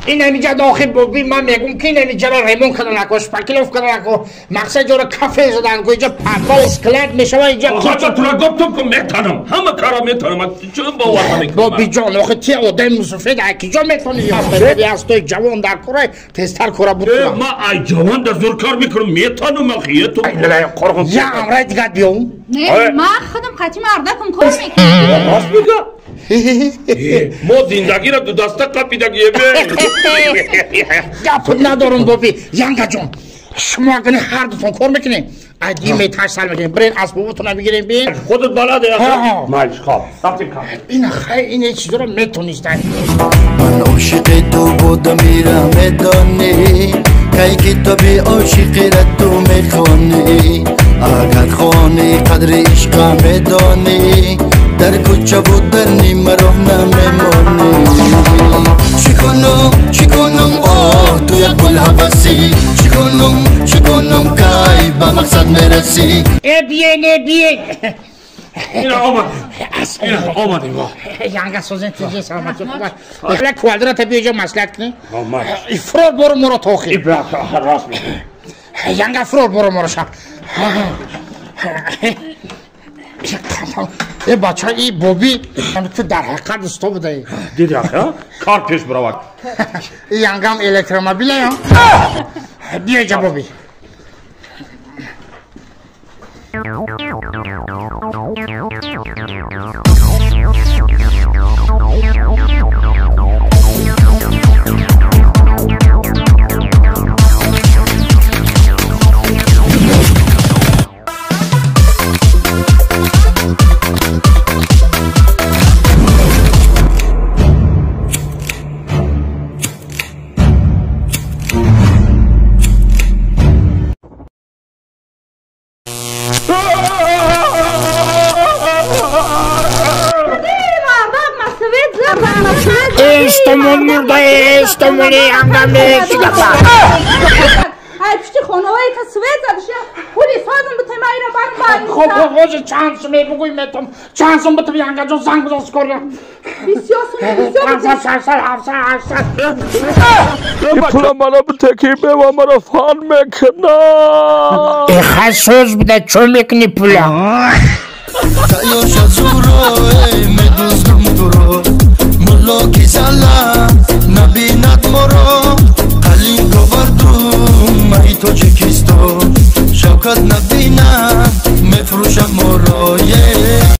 این اینجا داخل ببین من میگم که اینجا را ریمون کردن کو شپاکلوف کردن کو مقصد جور کافه زدن کو اینجا پاپا اسکلت میشه و اینجا آقا تو را گفتم که میتونم همه کارا میتونم چون باور نمیکنم بابی جان آخه تی آدم سفید کجا میتونی یاسته از تو جوان در کره تستر کره بود ما ای جوان در زور کار میکنم میتونم آخه تو یا امرای دیگه بیام نه ما خودم قطعی مردکم کار میکنم راست میگه ما زندگی را دو دسته قپیدگیه گپ ندارم بابی ینگا جان شما اگه هر دوتون کار میکنین ادی میتاش سال میکنین برین اسبابتون رو بگیرین بین خودت بلده مالش خواب رفتیم کار این خیلی این چیزا رو میتونیستن من عاشق تو بودم میرم میدانی کی کتابی عاشقی را تو میخوانی اگر خانی قدر عشق میدانی در کوچه بود در نیم راه نمیمانی چی کنم آه تو یک گل حوثی چی کنم کای به مقصد میرسی بیه این آمدیم ینگا سوزن تیجه سلامتی خوبه بله کوالدرات بیجا مسلک کنی فرور برو مرا توخی راست میگه ینگا فرور برو مرا شب ای بچه ای بوبی تو در حقیقت استو بوده دیدی آخه کار پیش براود ای ینگام الکتروموبیله یا بیا جا بوبی استمون مرده استمونی انگامه چی گفت ای پشتی خانوایی که سوید زدش پولی سازم به تیمایی را برم خب چانس می بگوی میتونم چانسم به تو ینگا جان زنگ بزنس کریم بسیار این پولا مرا به تکیبه و مرا فان میکنه ای خیلی سوز بوده چون میکنی پولا تایوش زورو